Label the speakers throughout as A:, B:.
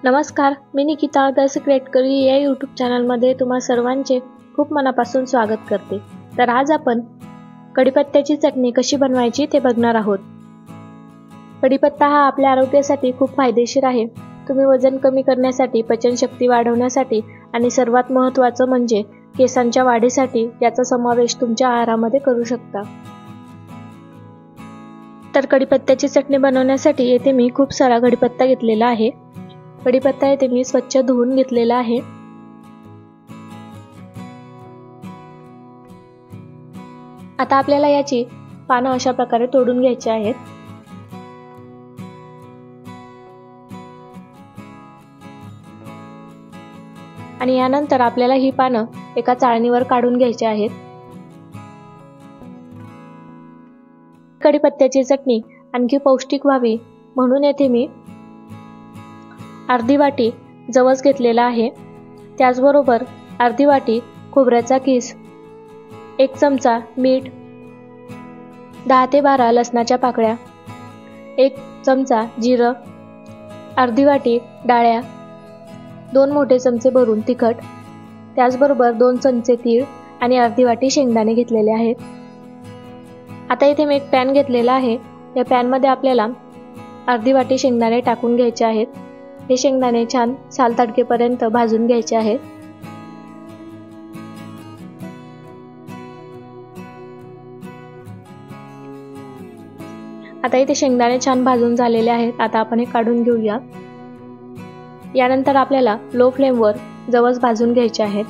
A: नमस्कार, मी Nikita the secret करी या YouTube चॅनलमध्ये तुम्हा सर्वांचे खूप मनापासून स्वागत करते। तर आज आपण कढीपत्त्याची चटणी कशी बनवायची ते बघणार आहोत। कढीपत्ता हा आपल्या आरोग्यासाठी खूप फायदेशीर आहे। तुम्ही वजन कमी करण्यासाठी, पचनशक्ती वाढवण्यासाठी आणि सर्वात महत्त्वाचं म्हणजे केसांच्या वाढीसाठी याचा समावेश तुमच्या आहारामध्ये करू शकता। तर कढीपत्त्याची चटणी बनवण्यासाठी येथे मी खूप सारा कढीपत्ता घेतलेला आहे। कढीपत्ता येथे मी स्वच्छ धुवून घेतलेला आहे। आता आपल्याला याची पानं अशा प्रकारे तोडून घ्यायची आहेत। आणि यानंतर आपल्याला ही पानं एका चाळणीवर काढून घ्यायची आहेत। कढीपत्त्याची चटणी आणखी पौष्टिक व्हावी म्हणून येथे मी अर्धी वाटी जवस घेतलेला आहे। त्याचबरोबर अर्धी वाटी खोबऱ्याचा किस, 1 चमचा मीठ, 10 ते 12 लसणाच्या पाकळ्या, 1 चमचा जिरं, अर्धी वाटी डाळ्या, 2 मोठे चमचे भरून तिखट, त्याचबरोबर 2 चमचे तीळ आणि अर्धी वाटी शेंगदाणे घेतलेले आहेत। आता इथे मी एक पॅन घेतलेला आहे। या पॅनमध्ये आपल्याला अर्धी वाटी शेंगदाणे टाकून घ्यायचे आहेत। हे शेंगदाणे छान साल तडकेपर्यंत भाजून घ्यायचे आहेत। आता इथे शेंगदाणे छान भाजून झालेले आहेत। आता आपण हे काढून घेऊया। यानंतर आपल्याला लो फ्लेमवर जवस भाजून घ्यायचे आहेत।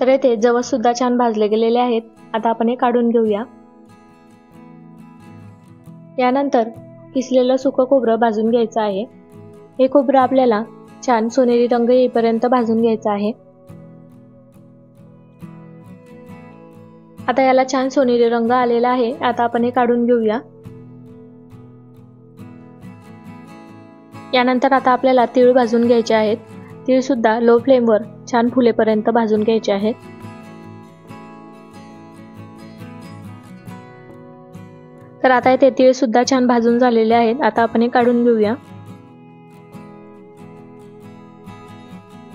A: तर येथे जवस सुद्धा छान भाजले गेलेले आहेत। आता आपण हे काढून घेऊया। यानंतर किसलेलं सुकं खोबरं भाजून घ्यायचं आहे। हे खोबरं आपल्याला छान सोनेरी रंग येईपर्यंत भाजून घ्यायचं आहे। आता याला छान सोनेरी रंग आलेला आहे। आता आपण हे काढून घेऊया। यानंतर आता आपल्याला तीळ भाजून घ्यायचे आहेत। तीळ सुद्धा लो फ्लेमवर छान फुलेपर्यंत भाजून घ्यायचे आहेत। तर आता इथे तीळ सुद्धा छान भाजून झालेले आहेत। आता आपण हे काढून घेऊया।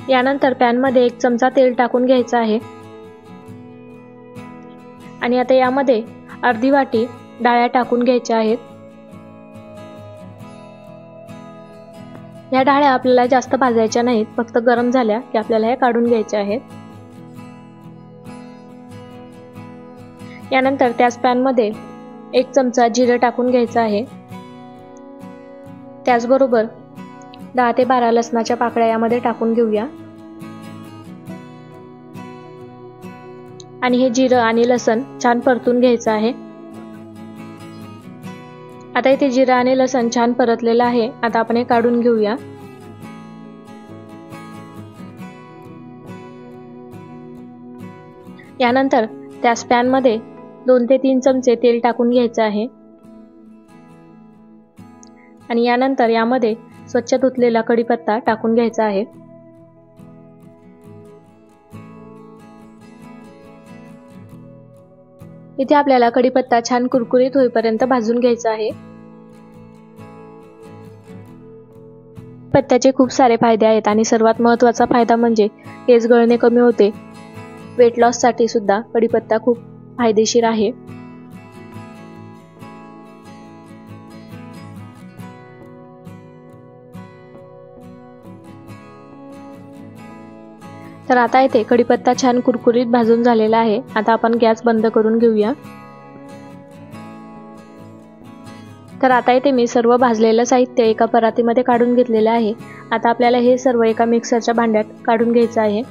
A: यानंतर पॅन मध्ये 1 चमचा तेल टाकून घ्यायचं आहे। आणि आता यामध्ये अर्धी वाटी डाळ्या टाकून घ्यायच्या आहेत। या डाळ्या आपल्याला जास्त भाजायच्या नाहीत, फक्त गरम झाल्या की आपल्याला हे काढून घ्यायचे आहेत। यानंतर त्याच पॅन मध्ये 1 चमचा जिरं टाकून घ्यायचं आहे। त्याचबरोबर 10 ते 12 लसणाच्या पाकळ्या यामध्ये टाकून घेऊया। आणि हे जिरं आणि लसण छान परतून घ्यायचं आहे। आता इथे जिरं आणि लसण छान परतलेलं आहे। आता आपण हे काढून घेऊया। यानंतर त्याच पॅन मध्ये 2 ते 3 चमचे तेल टाकून घ्यायचं आहे। आणि यानंतर यामध्ये स्वच्छ धुतलेला कढीपत्ता टाकून घ्यायचा आहे। इथे आपल्याला कढीपत्ता छान कुरकुरीत होईपर्यंत भाजून घ्यायचा आहे। कढीपत्त्याचे खूप सारे फायदे आहेत आणि सर्वात महत्त्वाचा फायदा म्हणजे केस गळणे कमी होते। वेट लॉस साठी सुद्धा कढीपत्ता खूप फायदेशीर आहे। तर आता इथे कढीपत्ता छान कुरकुरीत भाजून झालेला आहे। आता आपण गॅस बंद करून घेऊया। तर आता इथे मी सर्व भाजलेलं साहित्य एका परातीमध्ये काढून घेतलेलं आहे। आता आपल्याला हे सर्व एका मिक्सरच्या भांड्यात काढून घ्यायचं आहे।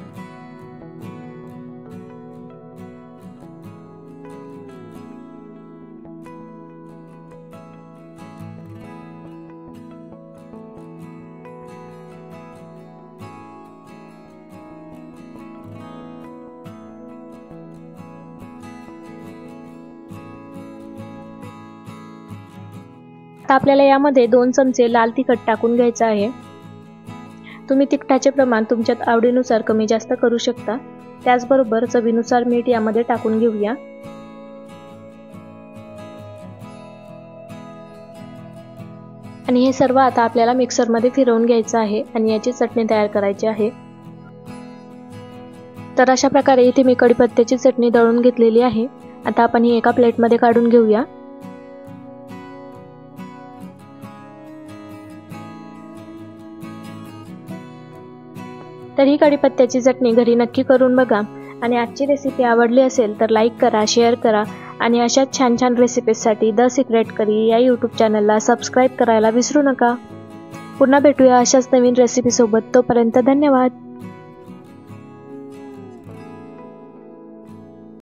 A: आता आपल्याला यामध्ये 2 चमचे लाल तिखट टाकून घ्यायचं आहे। तुम्ही तिखटाचे प्रमाण तुमच्या आवडीनुसार कमी जास्त करू शकता। त्याचबरोबर चवीनुसार मीठ यामध्ये टाकून घेऊया। आणि हे सर्व आता आपल्याला मिक्सरमध्ये फिरवून घ्यायचं आहे आणि याची चटणी तयार करायची आहे। तर अशा प्रकारे इथे मी कढीपत्त्याची चटणी दळून घेतलेली आहे। आता आपण ही एका प्लेटमध्ये काढून घेऊया। तर ही कढीपत्त्याची चटणी घरी नक्की करून बघा आणि आजची रेसिपी आवडली असेल तर लाईक करा, शेअर करा आणि अशाच छान छान रेसिपीजसाठी द सिक्रेट करी या यूट्यूब चॅनलला सबस्क्राईब करायला विसरू नका। पुन्हा भेटूया अशाच नवीन रेसिपीसोबत। तोपर्यंत धन्यवाद।